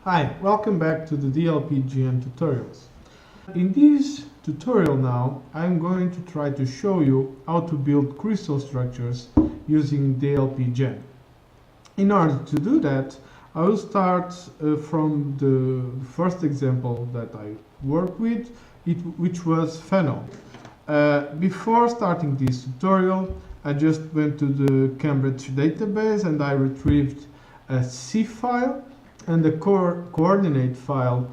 Hi, welcome back to the DLPGEN tutorials. In this tutorial now, I'm going to try to show you how to build crystal structures using DLPGEN. In order to do that, I will start from the first example that I worked with, which was phenol. Before starting this tutorial, I just went to the Cambridge database and I retrieved a C file and the coordinate file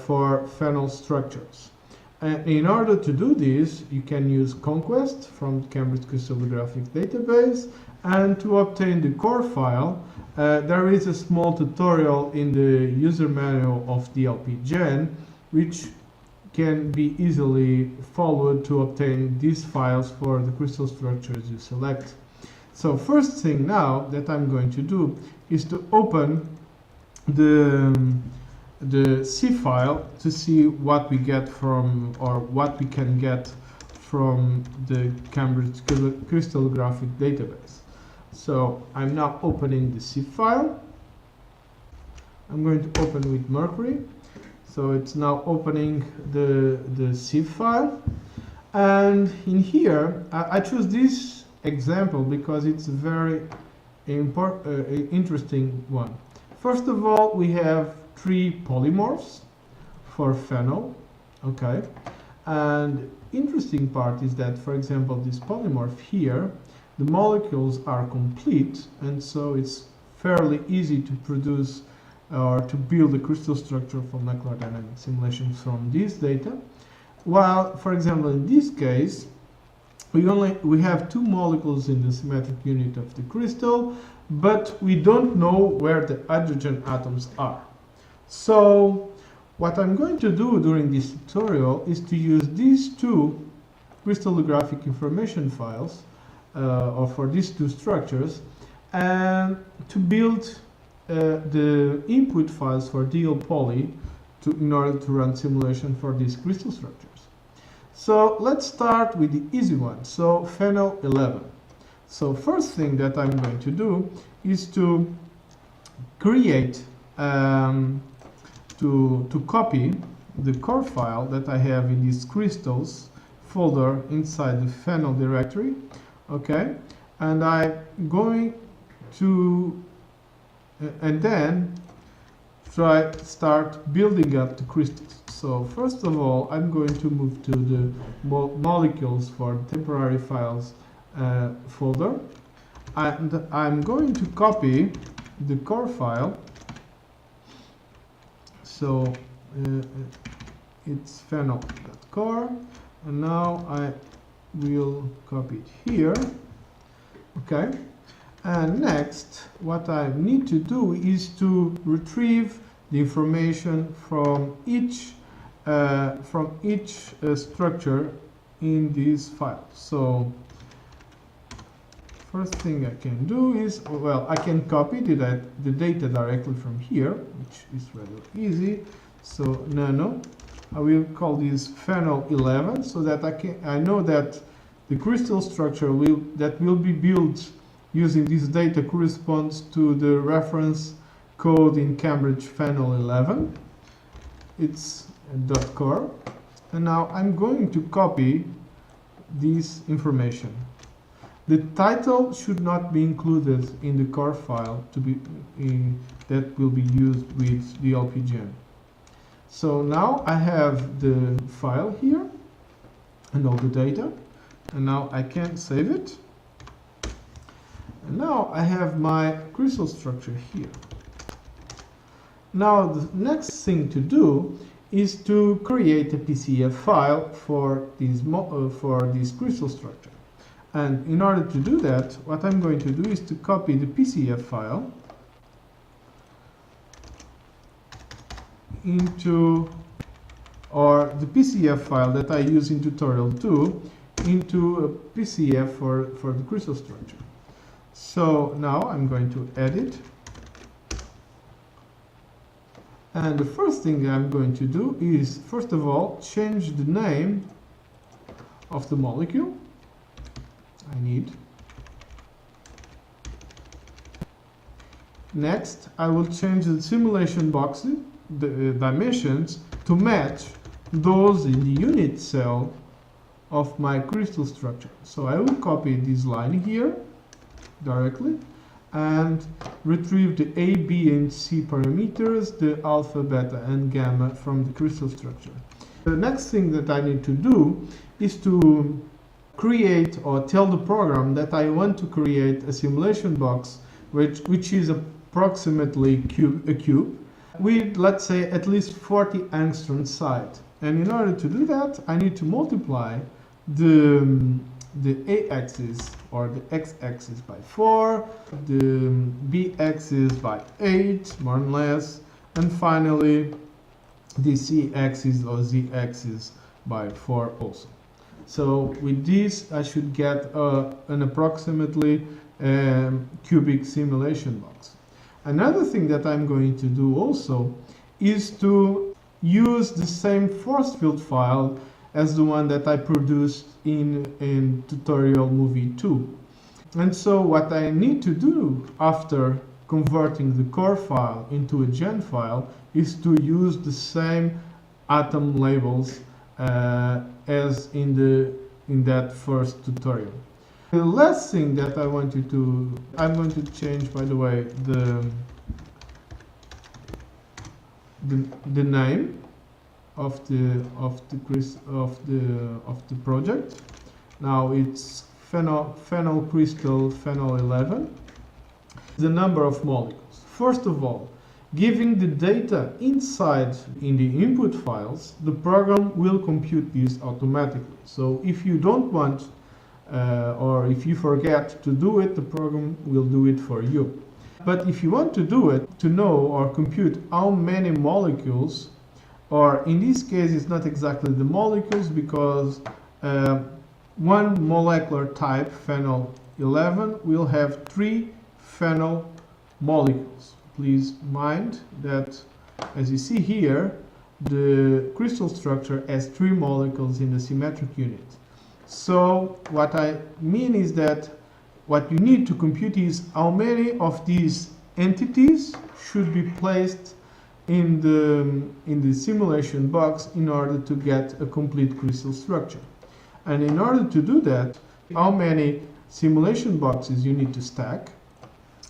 for phenol structures. In order to do this, you can use Conquest from the Cambridge crystallographic database, and to obtain the core file, there is a small tutorial in the user manual of DLPGEN, which can be easily followed to obtain these files for the crystal structures you select. So first thing now that I'm going to do is to open the C file to see what we get from, or what we can get from the Cambridge crystallographic database. So I'm now opening the C file. I'm going to open with Mercury. So it's now opening the C file. And in here, I choose this example because it's a very interesting one. First of all, we have 3 polymorphs for phenol, okay? And interesting part is that, for example, this polymorph here, the molecules are complete, and so it's fairly easy to produce or to build a crystal structure for molecular dynamic simulations from this data. While, for example, in this case, we have 2 molecules in the symmetric unit of the crystal, but we don't know where the hydrogen atoms are. So what I'm going to do during this tutorial is to use these 2 crystallographic information files, or for these 2 structures, and to build the input files for DLPoly in order to run simulation for these crystal structures. So let's start with the easy one, so phenol 11. So first thing that I'm going to do is to create, to copy the core file that I have in this crystals folder inside the phenol directory, okay? And I'm going to, and then start building up the crystals. So first of all, I'm going to move to the molecules for temporary files folder, and I'm going to copy the core file. So it's phenol.core, and now I will copy it here, okay? And next, what I need to do is to retrieve the information from each structure in this file. So first thing I can do is, well, I can copy the data directly from here, which is rather easy. So nano, I will call this phenol 11, so that I know that the crystal structure that will be built using this data corresponds to the reference code in Cambridge phenol 11. It's .core, and now I'm going to copy this information. The title should not be included in the core file that will be used with DLPGEN. So now I have the file here and all the data, and now I can save it. And now I have my crystal structure here. Now the next thing to do is to create a PCF file for this crystal structure. And in order to do that, what I'm going to do is to copy the PCF file or the PCF file that I use in tutorial 2 into a PCF for the crystal structure. So now I'm going to edit. And the first thing I'm going to do is, first of all, change the name of the molecule I need. Next, I will change the simulation box dimensions to match those in the unit cell of my crystal structure. So I will copy this line here directly and retrieve the A, B, and C parameters, the alpha, beta, and gamma from the crystal structure. The next thing that I need to do is to create or tell the program that I want to create a simulation box which is approximately a cube with, let's say, at least 40 angstrom side. And in order to do that, I need to multiply the a-axis or the x-axis by 4, the b-axis by 8, more or less, and finally the c-axis or z-axis by 4 also. So with this, I should get an approximately cubic simulation box. Another thing that I'm going to do also is to use the same force field file as the one that I produced in tutorial movie 2. And so what I need to do after converting the core file into a gen file is to use the same atom labels as in that first tutorial. The last thing that I want you to, I'm going to change, by the way, the name of the project. Now it's phenol crystal phenol 11. The number of molecules. First of all, giving the data inside in the input files, the program will compute this automatically. So if you don't want or if you forget to do it, the program will do it for you. But if you want to do it, to know or compute how many molecules, or in this case it's not exactly the molecules, because one molecular type, phenol 11, will have 3 phenol molecules. Please mind that, as you see here, the crystal structure has 3 molecules in the symmetric unit. So what I mean is that what you need to compute is how many of these entities should be placed in the simulation box in order to get a complete crystal structure. And in order to do that, how many simulation boxes you need to stack.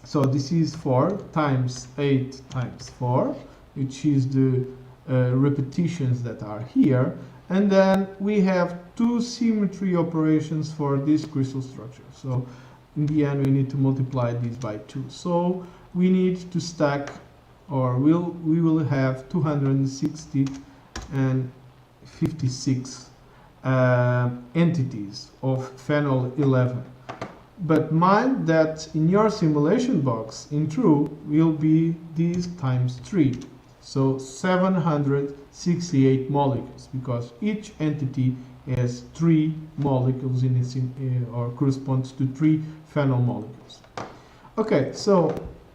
So this is 4 times 8 times 4, which is the repetitions that are here. And then we have 2 symmetry operations for this crystal structure. So in the end, we need to multiply this by 2. So we need to stack, or we will have 260 and 56 entities of phenol 11. But mind that in your simulation box, in true, will be these times 3. So 768 molecules, because each entity has 3 molecules in its or corresponds to 3 phenol molecules. Okay, so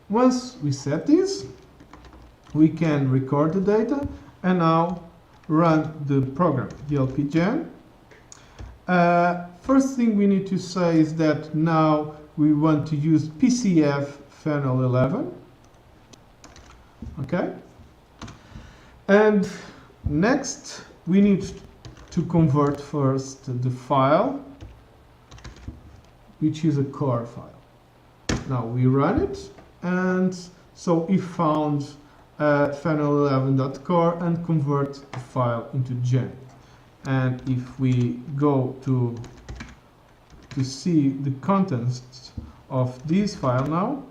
once we set this, we can record the data and now run the program DLPGEN. First thing we need to say is that now we want to use PCF phenol 11. Okay. And next, we need to convert first the file, which is a core file. Now we run it, and so we found phenol11.core and convert the file into gen. And if we go to see the contents of this file now,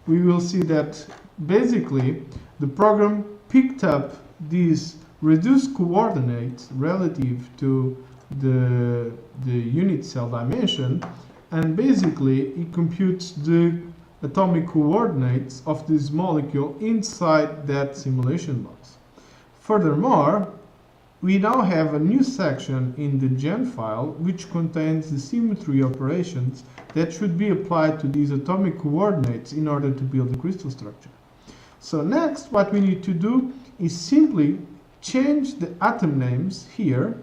we will see that basically the program picked up these reduced coordinates relative to the unit cell dimension, and basically it computes the atomic coordinates of this molecule inside that simulation box. Furthermore, we now have a new section in the gen file which contains the symmetry operations that should be applied to these atomic coordinates in order to build the crystal structure. So next, what we need to do is simply change the atom names here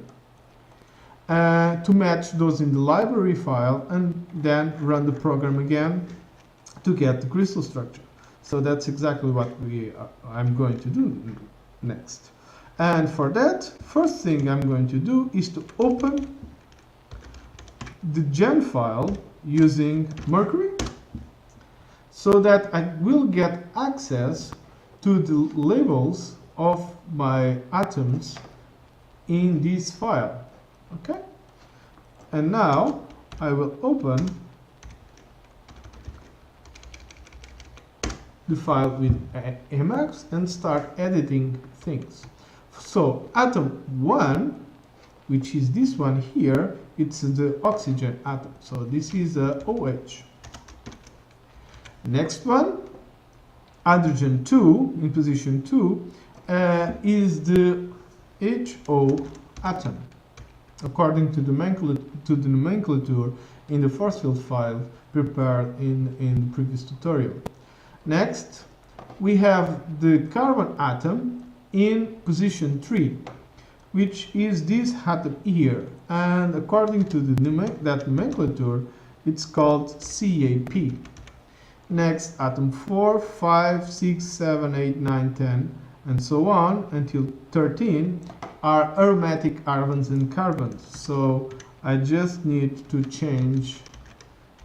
to match those in the library file, and then run the program again to get the crystal structure. So that's exactly what I'm going to do next. And for that, first thing I'm going to do is to open the GEN file using Mercury, so that I will get access to the labels of my atoms in this file. Okay? And now I will open the file with Emacs and start editing things. So atom 1, which is this one here, it's the oxygen atom. So this is a OH. Next one, hydrogen 2, in position 2, is the HO atom, according to the nomenclature in the force field file prepared in the previous tutorial. Next, we have the carbon atom in position 3, which is this atom here, and according to that nomenclature, it's called CAP. Next, atom 4, 5, 6, 7, 8, 9, 10, and so on until 13 are aromatic carbons and carbons. So I just need to change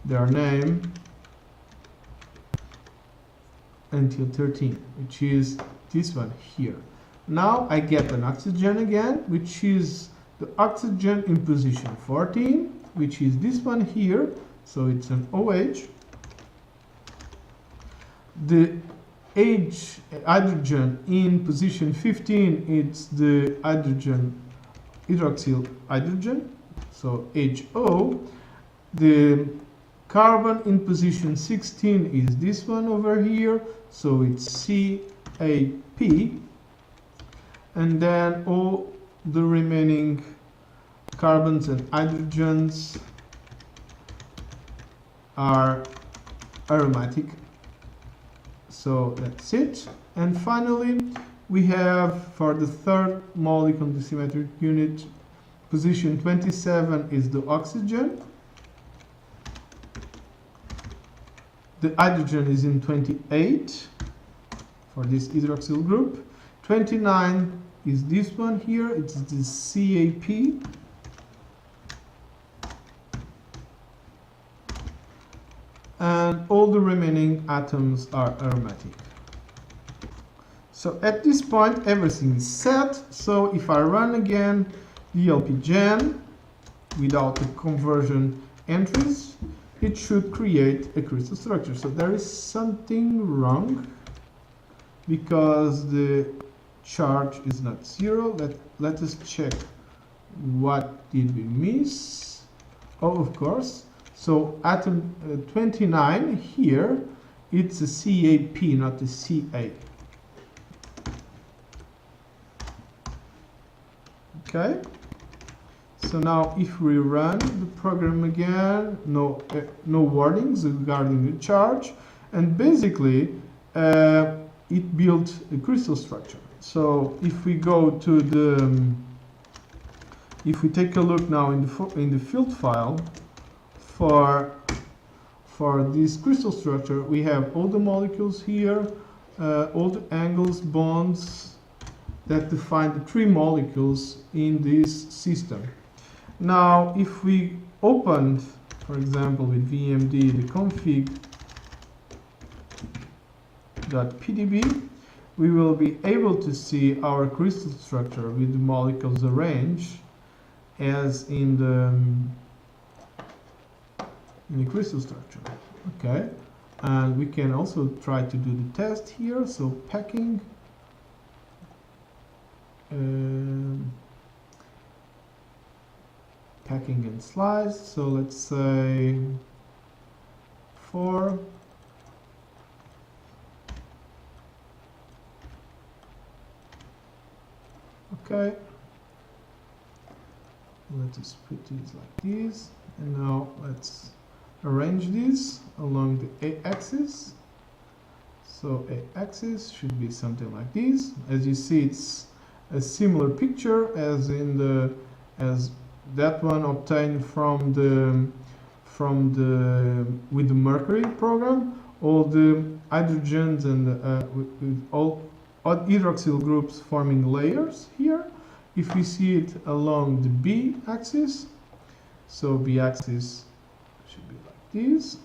their name until 13, which is this one here. Now I get an oxygen again, which is the oxygen in position 14, which is this one here, so it's an OH. The hydrogen in position 15, it's the hydroxyl hydrogen, so HO. The carbon in position 16 is this one over here, so it's CAP. And then all the remaining carbons and hydrogens are aromatic. So that's it. And finally, we have for the third molecule in the symmetric unit, position 27 is the oxygen. The hydrogen is in 28 for this hydroxyl group. 29 is this one here, it's the CAP. And all the remaining atoms are aromatic. So at this point, everything is set. So if I run again DLPGEN without the conversion entries, it should create a crystal structure. So there is something wrong because the charge is not 0. Let us check what did we miss. Oh, of course. So atom 29 here, it's a CAP, not a CA. Okay. So now if we run the program again, no warnings regarding the charge, and basically it built a crystal structure. So if we go to the, if we take a look now in the field file for this crystal structure, we have all the molecules here, all the angles, bonds that define the 3 molecules in this system. Now, if we opened, for example, with VMD the config.pdb, we will be able to see our crystal structure with the molecules arranged as in the crystal structure. Okay, and we can also try to do the test here. So packing, packing and slice. So let's say 4. Okay, let us put these like this, and now let's arrange these along the A-axis. So A-axis should be something like this. As you see, it's a similar picture as in as that one obtained with the Mercury program, all the hydrogens and with all hydroxyl groups forming layers here. If we see it along the B axis, so B axis should be like this.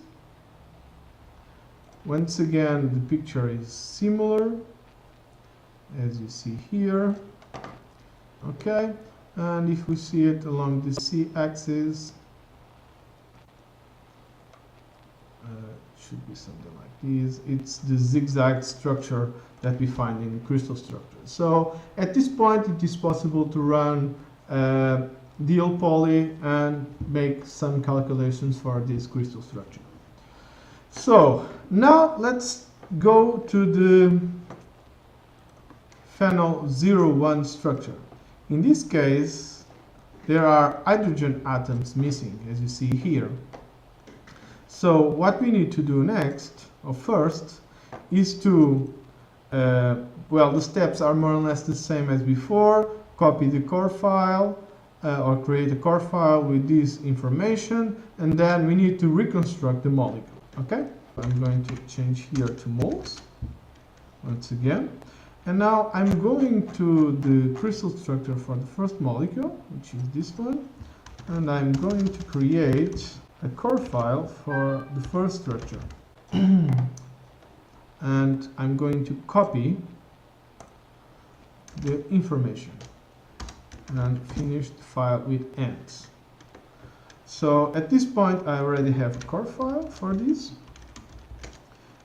Once again, the picture is similar as you see here. Okay, and if we see it along the C axis, should be something like this. It's the zigzag structure that we find in crystal structure. So at this point, it is possible to run DL poly and make some calculations for this crystal structure. So now let's go to the phenol 0,1 structure. In this case, there are hydrogen atoms missing, as you see here. So what we need to do next, or first, is to, well, the steps are more or less the same as before. Copy the core file, or create a core file with this information, and then we need to reconstruct the molecule. Okay? I'm going to change here to moles, once again. And now I'm going to the crystal structure for the first molecule, which is this one, and I'm going to create a core file for the first structure. And I'm going to copy the information and finish the file with ends. So at this point I already have a core file for this.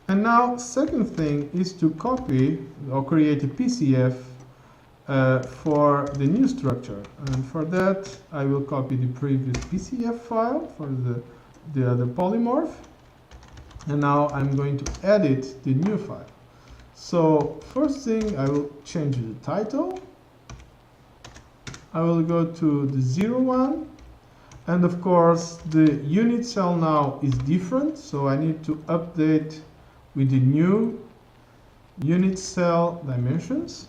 And now second thing is to copy or create a PCF for the new structure, and for that I will copy the previous PCF file for the other polymorph, and now I'm going to edit the new file. So first thing, I will change the title. I will go to the 0,1, and of course the unit cell now is different, so I need to update with the new unit cell dimensions.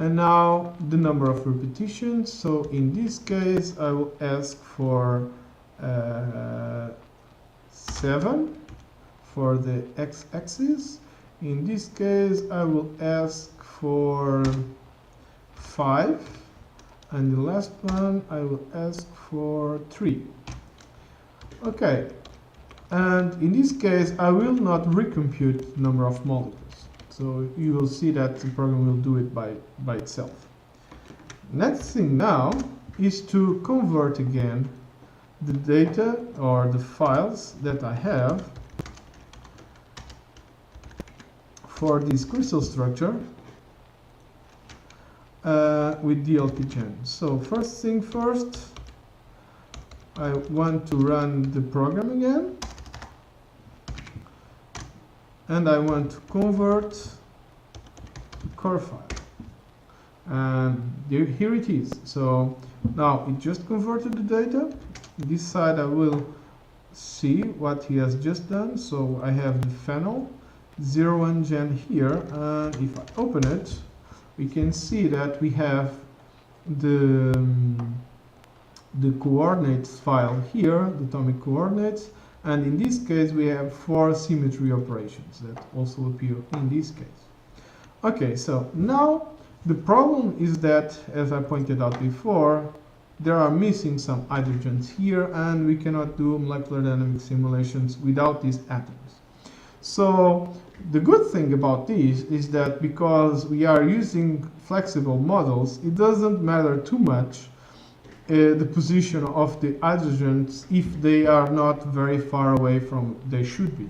And now the number of repetitions. So in this case, I will ask for 7 for the x-axis. In this case, I will ask for 5. And the last one, I will ask for 3. Okay. And in this case, I will not recompute the number of molecules. So you will see that the program will do it by itself. Next thing now is to convert again the data or the files that I have for this crystal structure with DLPGEN. So first thing first, I want to run the program again. And I want to convert the core file. And here it is. So now it just converted the data. This side I will see what he has just done. So I have the phenol 0,1 gen here. And if I open it, we can see that we have the coordinates file here, the atomic coordinates. And in this case, we have 4 symmetry operations that also appear in this case. Okay, so now the problem is that, as I pointed out before, there are missing some hydrogens here, and we cannot do molecular dynamic simulations without these atoms. So the good thing about this is that because we are using flexible models, it doesn't matter too much the position of the hydrogens if they are not very far away from they should be,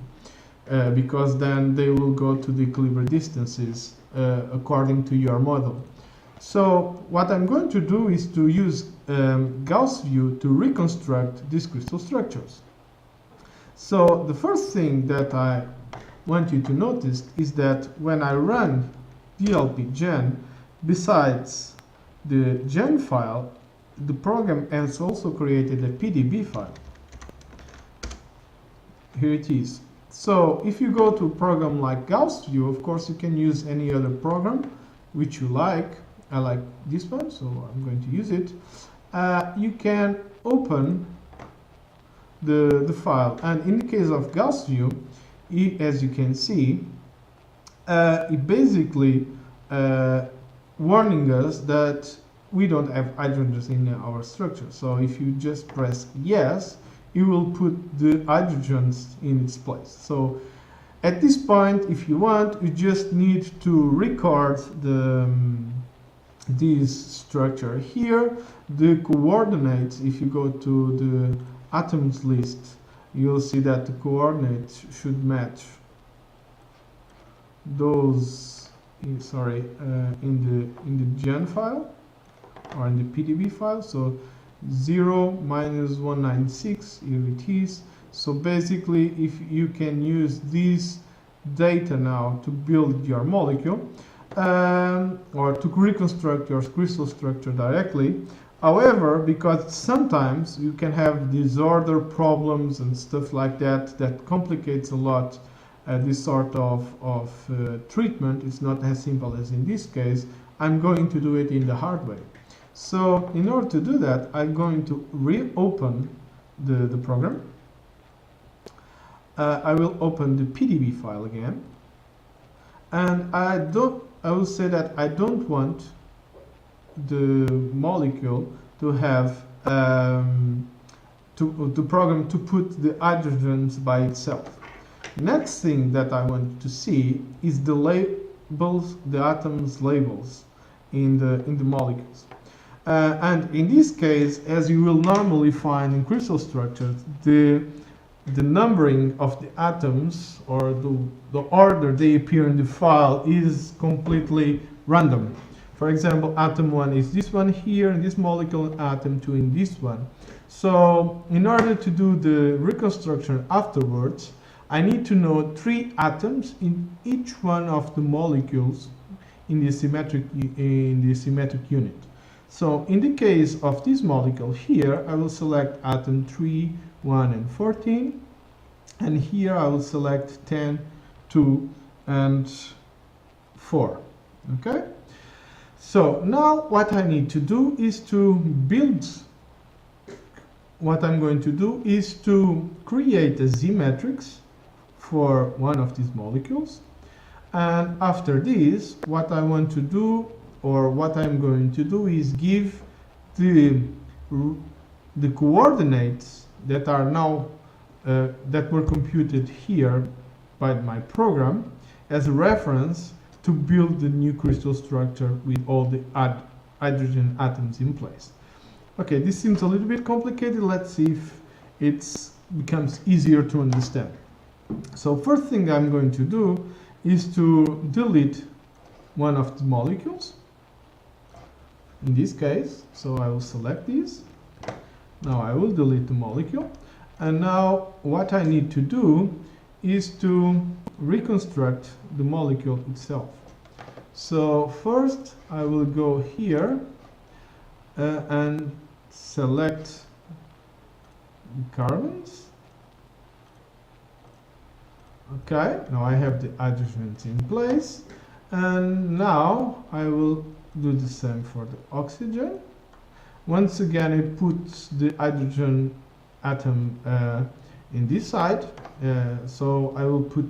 because then they will go to the equilibrium distances according to your model. So what I'm going to do is to use Gauss view to reconstruct these crystal structures. So the first thing that I want you to notice is that when I run DLPGEN, besides the gen file, the program has also created a PDB file. Here it is. So if you go to a program like Gauss View, of course you can use any other program which you like. I like this one, so I'm going to use it. You can open the file. And in the case of Gauss view, as you can see, it basically warning us that we don't have hydrogens in our structure. So if you just press yes, it will put the hydrogens in its place. So at this point, if you want, you just need to record this structure here. The coordinates, if you go to the atoms list, you'll see that the coordinates should match those in the gen file or in the PDB file. So 0 minus 196, here it is. So basically, if you can use this data now to build your molecule or to reconstruct your crystal structure directly. However, because sometimes you can have disorder problems and stuff like that, that complicates a lot this sort of treatment. It's not as simple as in this case. I'm going to do it in the hard way. So in order to do that, I'm going to reopen the program. I will open the PDB file again, and I will say that I don't want the molecule to have the program to put the hydrogens by itself. Next thing that I want to see is the labels, the atoms labels in the molecules. And in this case, as you will normally find in crystal structures, the numbering of the atoms or the order they appear in the file is completely random. For example, atom 1 is this one here in this molecule, atom 2 in this one. So in order to do the reconstruction afterwards, I need to know 3 atoms in each one of the molecules in the symmetric unit. So in the case of this molecule here, I will select atom 3, 1 and 14, and here I will select 10, 2 and 4. Okay, so now what I need to do is to build, what I'm going to do is to create a Z-matrix for one of these molecules, and after this what I want to do, or what I'm going to do, is give the coordinates that are now that were computed here by my program as a reference to build the new crystal structure with all the hydrogen atoms in place. Okay, this seems a little bit complicated. Let's see if it becomes easier to understand. So first thing I'm going to do is to delete one of the molecules. In this case, so I will select this. Now I will delete the molecule. And now what I need to do is to reconstruct the molecule itself. So first I will go here and select the carbons. Okay, now I have the hydrogens in place, and now I will do the same for the oxygen. Once again, it puts the hydrogen atom in this side, so I will put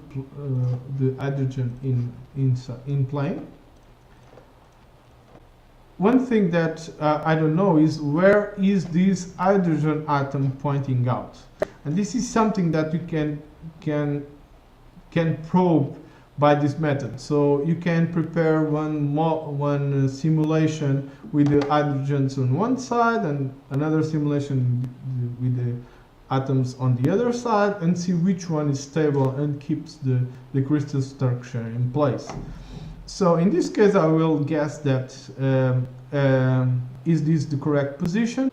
the hydrogen in plane. One thing that I don't know is where is this hydrogen atom pointing out, and this is something that you can probe by this method. So you can prepare one simulation with the hydrogens on one side and another simulation with the atoms on the other side, and see which one is stable and keeps the crystal structure in place. So in this case I will guess that is this the correct position.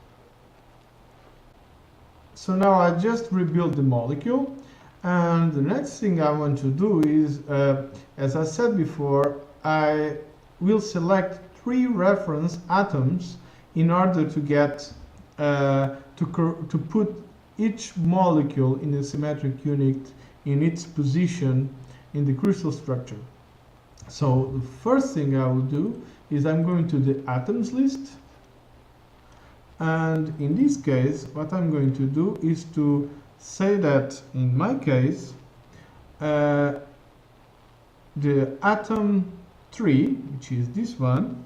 So now I just rebuild the molecule. And the next thing I want to do is, as I said before, I will select 3 reference atoms in order to get to put each molecule in a symmetric unit in its position in the crystal structure. So the first thing I will do is I'm going to the atoms list, and in this case what I'm going to do is to say that in my case the atom 3, which is this one,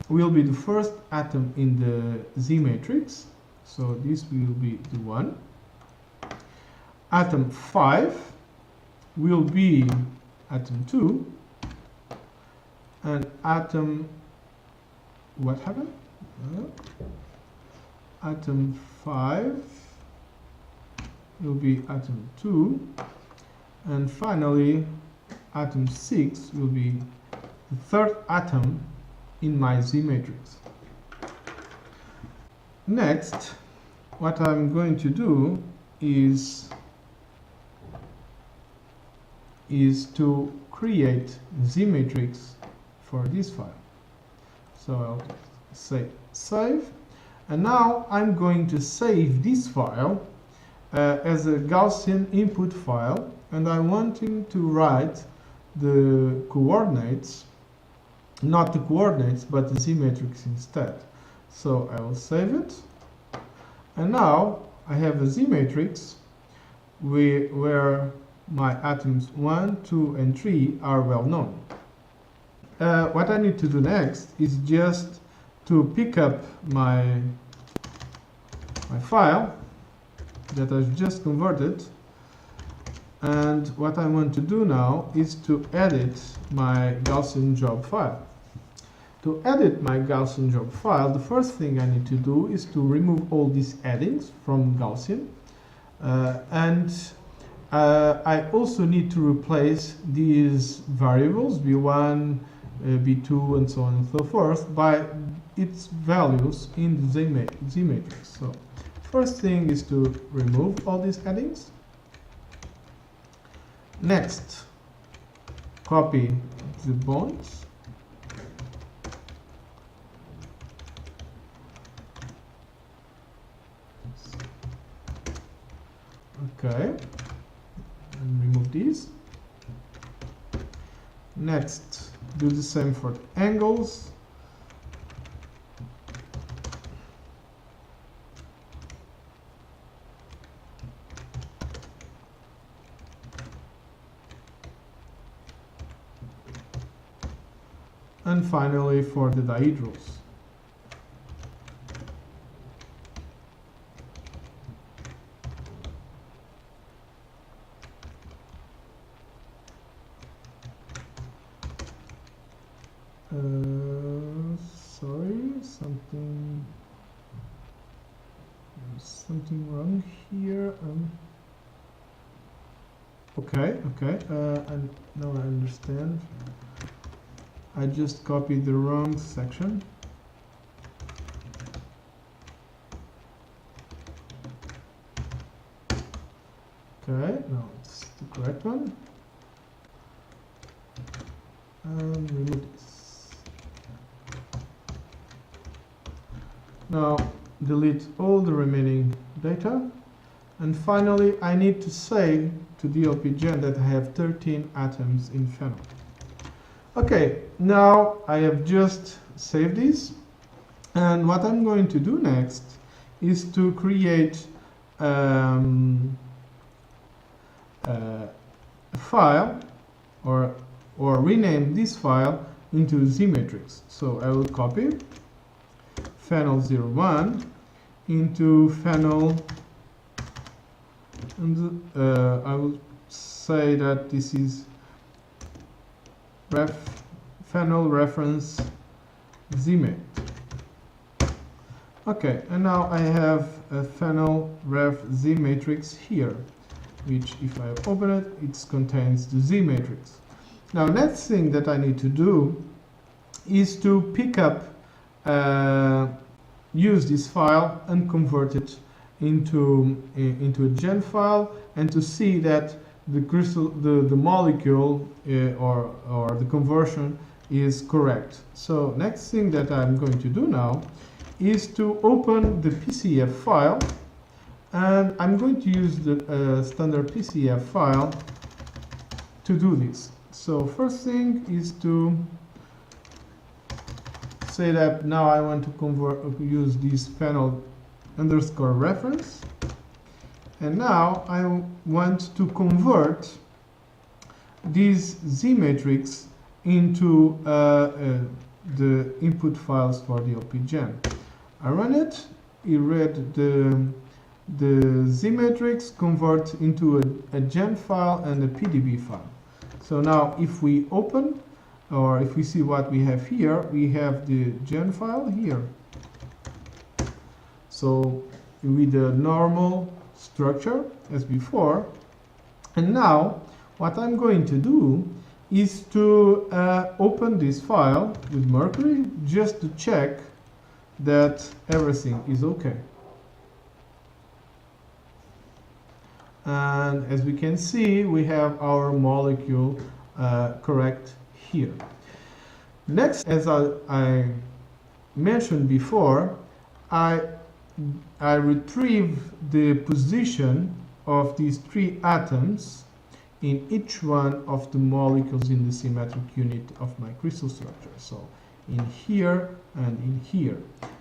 will be the first atom in the Z matrix, so this will be the 1. Atom 5 will be atom 2, and atom, what happened? Atom 5 will be atom 2, and finally atom 6 will be the third atom in my Z matrix. Next, what I'm going to do is to create Z matrix for this file. So I'll say save, and now I'm going to save this file as a Gaussian input file, and I'm wanting to write the coordinates, not the coordinates but the Z matrix instead. So I will save it, and now I have a Z matrix where my atoms 1, 2 and 3 are well known. What I need to do next is just to pick up my file that I've just converted, and what I want to do now is to edit my Gaussian job file. To edit my Gaussian job file, the first thing I need to do is to remove all these addings from Gaussian, and I also need to replace these variables b1, b2 and so on and so forth by its values in the Z matrix. So first thing is to remove all these addings. Next, copy the bonds. Okay, and remove these. Next, do the same for the angles. And finally for the dihedrals. Sorry, something wrong here. Okay, and now I understand. I just copied the wrong section. Okay, now it's the correct one. And remove this. Now delete all the remaining data. And finally, I need to say to DLPGEN that I have 13 atoms in phenol. Okay, now I have just saved this, and what I'm going to do next is to create a file or rename this file into Z matrix. So I will copy phenol 01 into phenol, and I will say that this is phenol reference ZMate. Okay, and now I have a phenol ref Z matrix here, which if I open it, it contains the Z matrix. Now, next thing that I need to do is to pick up, use this file and convert it into a GEN file, and to see that the molecule or the conversion is correct. So next thing that I'm going to do now is to open the PCF file, and I'm going to use the standard PCF file to do this. So first thing is to say that now I want to use this phenol underscore reference, And now I want to convert this Z matrix into the input files for DLPGEN. I run it, it read the Z matrix, convert into a gen file and a PDB file. So now if we open, or if we see what we have here, we have the gen file here. So with the normal structure as before. And now what I'm going to do is to open this file with Mercury just to check that everything is okay. And as we can see, we have our molecule correct here. Next, as I mentioned before, I retrieve the position of these 3 atoms in each one of the molecules in the symmetric unit of my crystal structure. So in here and in here.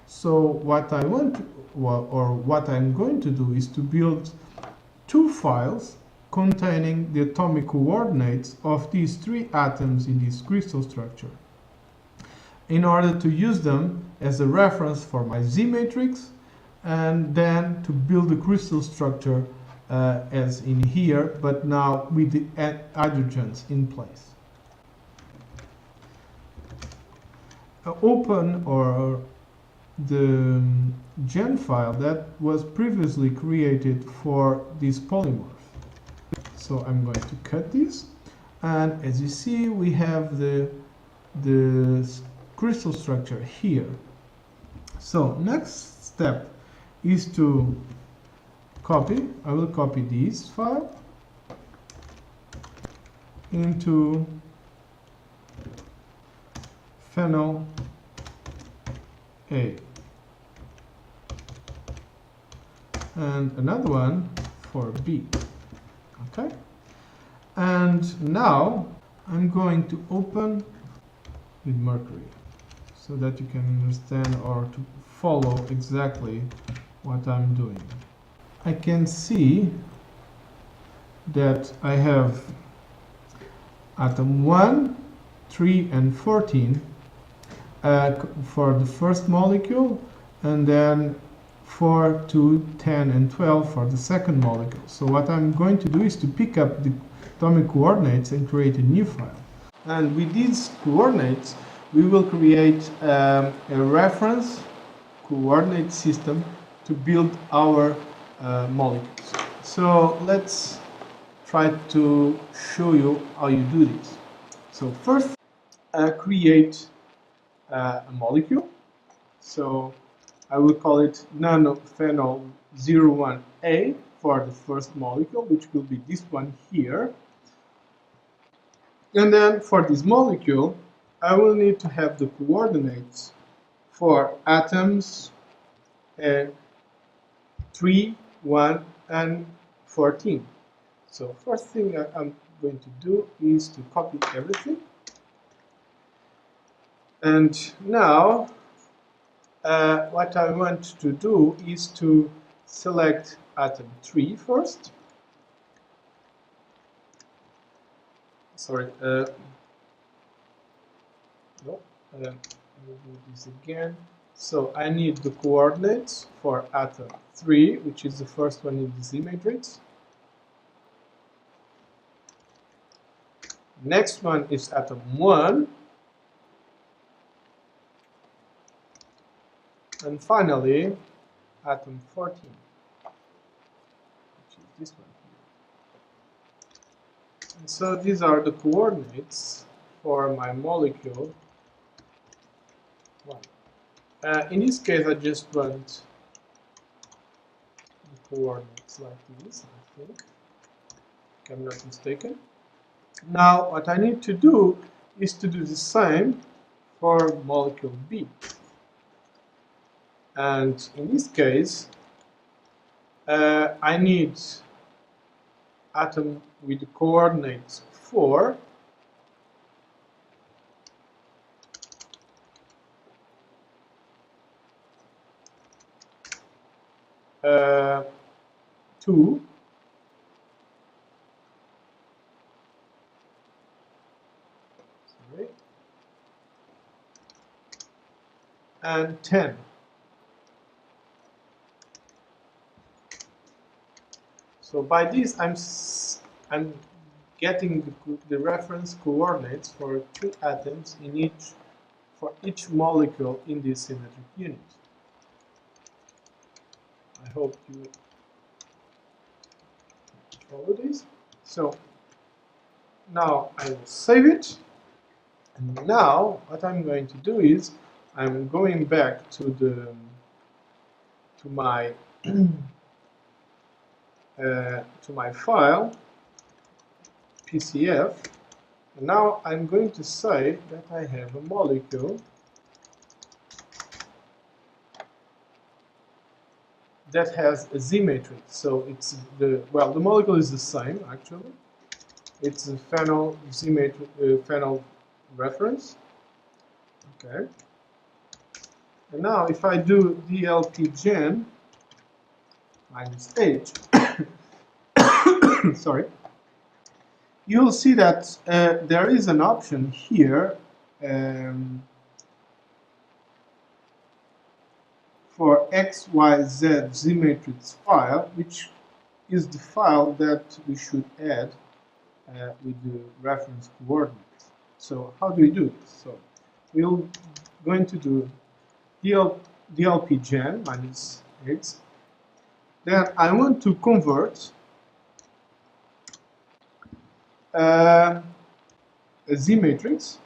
So what I want to, or what I'm going to do is to build 2 files containing the atomic coordinates of these 3 atoms in this crystal structure, in order to use them as a reference for my Z matrix, and then to build the crystal structure as in here, but now with the hydrogens in place. Open or the gen file that was previously created for this polymorph. So I'm going to cut this, and as you see, we have the crystal structure here. So next step is to copy. I will copy this file into phenol A, and another one for B. Okay, and now I'm going to open with Mercury so that you can understand or to follow exactly what I'm doing. I can see that I have atom 1, 3 and 14 for the first molecule, and then 4, 2, 10 and 12 for the second molecule. So what I'm going to do is to pick up the atomic coordinates and create a new file. And with these coordinates we will create a reference coordinate system to build our molecules. So let's try to show you how you do this. So first create a molecule. So I will call it nanophenol 01A for the first molecule, which will be this one here. And then for this molecule, I will need to have the coordinates for atoms 3, 1, and 14. So first thing I'm going to do is to copy everything. And now what I want to do is to select atom 3 first. Sorry, no, I will do this again. So I need the coordinates for atom 3, which is the first one in the Z matrix. Next one is atom 1. And finally, atom 14, which is this one here. And so these are the coordinates for my molecule 1. In this case, I just want the coordinates like this, I think, if I'm not mistaken. Now, what I need to do is to do the same for molecule B. And in this case, I need atom with the coordinates 4, uh, 2, and 10. So by this, I'm getting the reference coordinates for 2 atoms for each molecule in this symmetric unit. I hope you follow this. So now I will save it. And now what I'm going to do is I'm going back to my to my file PCF, and now I'm going to say that I have a molecule that has a Z matrix. So it's the molecule is the same actually. It's a phenol Z matrix, phenol reference. Okay. And now if I do DLPGEN minus H, sorry, you'll see that there is an option here for XYZ Z matrix file, which is the file that we should add with the reference coordinates. So how do we do this? So we're going to do DLPGEN minus X. Then I want to convert a Z matrix,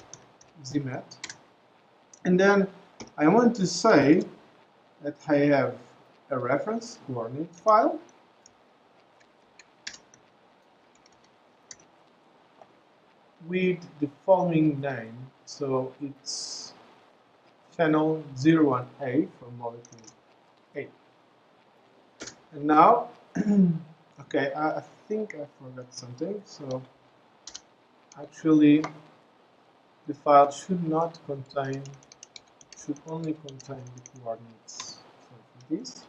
ZMAT, and then I want to say that I have a reference coordinate file with the following name. So it's phenol 01A for molecule A. And now, okay, I think I forgot something. So actually, the file should only contain the coordinates. So for this,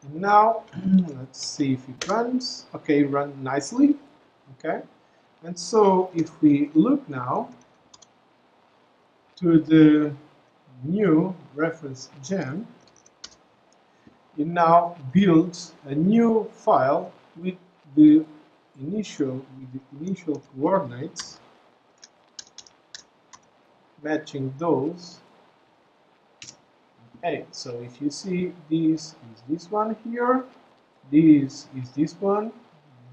and now let's see if it runs. Okay, it runs nicely. Okay, and so if we look now to the new reference gem, it now builds a new file with the initial coordinates matching those. Okay, so if you see, this is this one here, this is this one,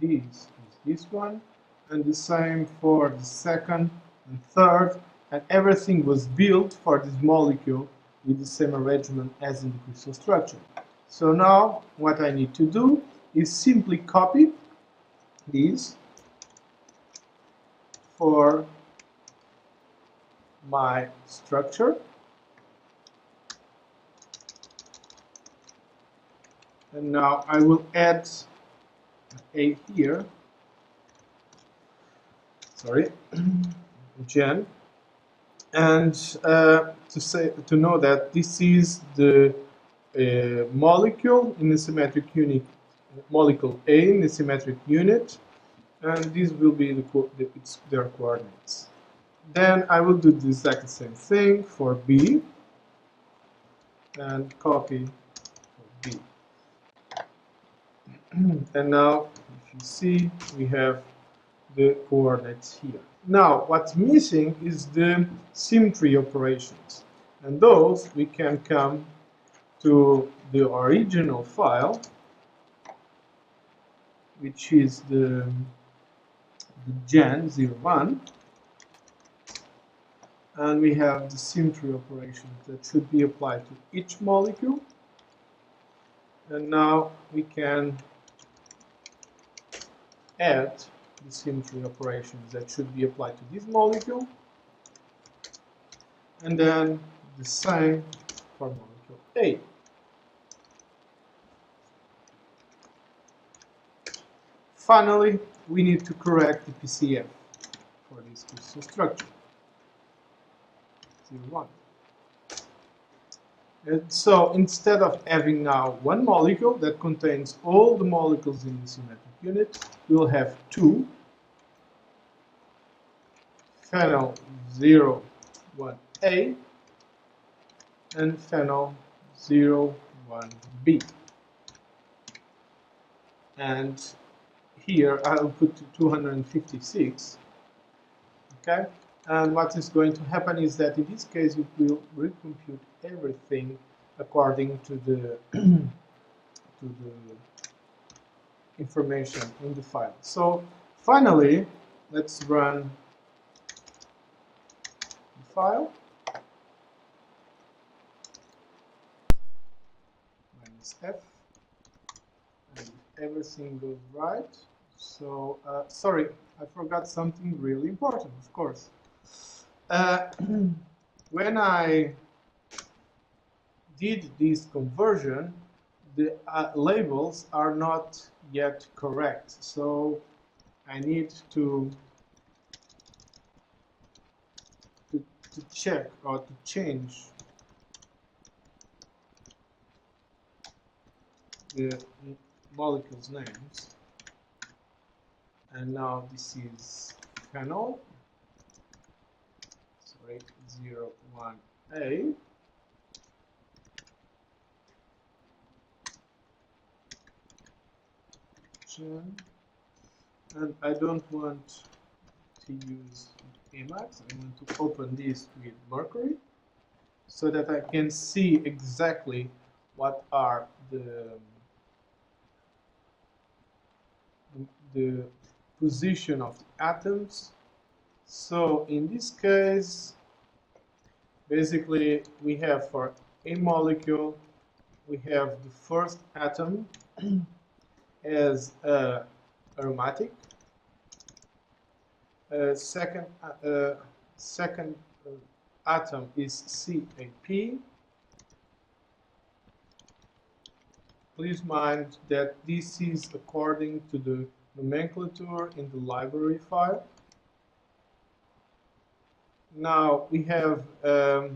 this is this one, and the same for the second and third, and everything was built for this molecule with the same arrangement as in the crystal structure. So now what I need to do is simply copy these for my structure, and now I will add A here, sorry, gen, and to know that this is the molecule in the symmetric unit, molecule A in the symmetric unit, and this will be their coordinates. Then I will do the exact same thing for B and copy for B. And now, if you see, we have the coordinates here. Now, what's missing is the symmetry operations, and those we can come to the original file, which is the gen 01, and we have the symmetry operations that should be applied to each molecule. And now we can add the symmetry operations that should be applied to this molecule, and then the same for molecule A. Finally, we need to correct the PCF for this crystal structure. 01. And so instead of having now one molecule that contains all the molecules in the symmetric unit, we will have two, phenol 0, 1A and phenol 0, 1B. And here I'll put 256. Okay, and what is going to happen is that in this case it will recompute everything according to the to the information in the file. So finally, let's run the file. -F, and everything goes right. So sorry, I forgot something really important, of course. When I did this conversion, the labels are not yet correct. So I need to check or to change the molecules names. And now this is phenol, sorry, 0, 1A. And I don't want to use Emacs. I want to open this with Mercury so that I can see exactly what are the position of the atoms. So in this case, basically we have for a molecule, we have the first atom as aromatic, second atom is CAP. Please mind that this is according to the nomenclature in the library file. Now we have, I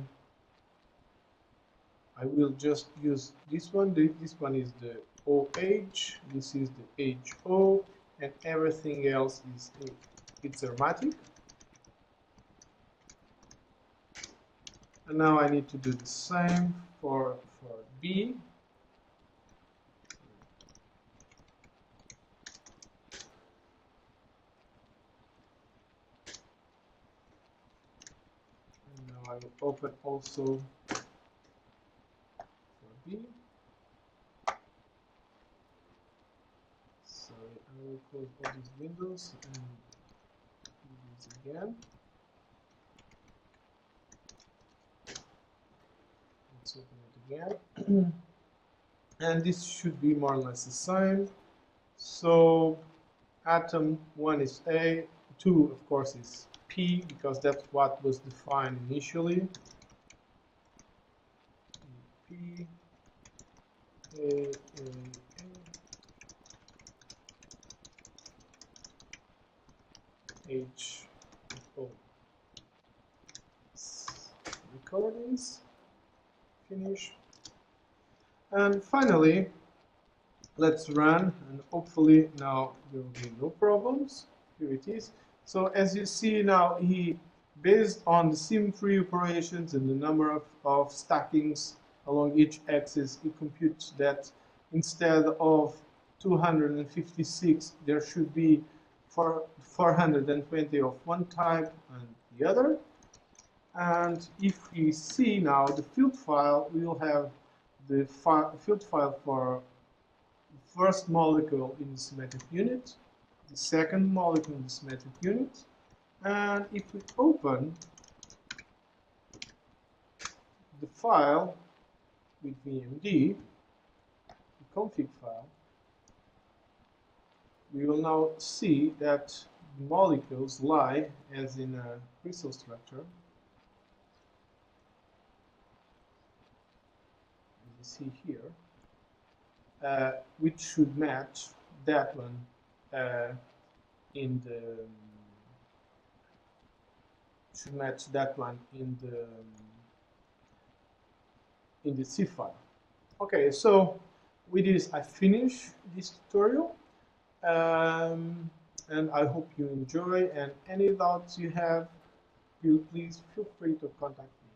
will just use this one. This one is the OH, this is the HO, and everything else is it's aromatic. And now I need to do the same for B. And now I will open also for B. Sorry, I will close all these windows and do this again. Let's open it again. And this should be more or less the same. So atom 1 is A, 2 of course is P, because that's what was defined initially. P, A, H, O. Recordings, finish. And finally, let's run, and hopefully now there will be no problems. Here it is. So as you see now, based on the symmetry operations and the number of stackings along each axis, he computes that instead of 256, there should be 420 of one type and the other. And if we see now the field file, we will have the field file for the first molecule in the symmetric unit, the second molecule in the symmetric unit, and if we open the file with VMD, the config file, we will now see that the molecules lie as in a crystal structure. As you see here, which should match that one in the in the C file. Okay, so with this I finish this tutorial, and I hope you enjoy, and any doubts you have, you please feel free to contact me.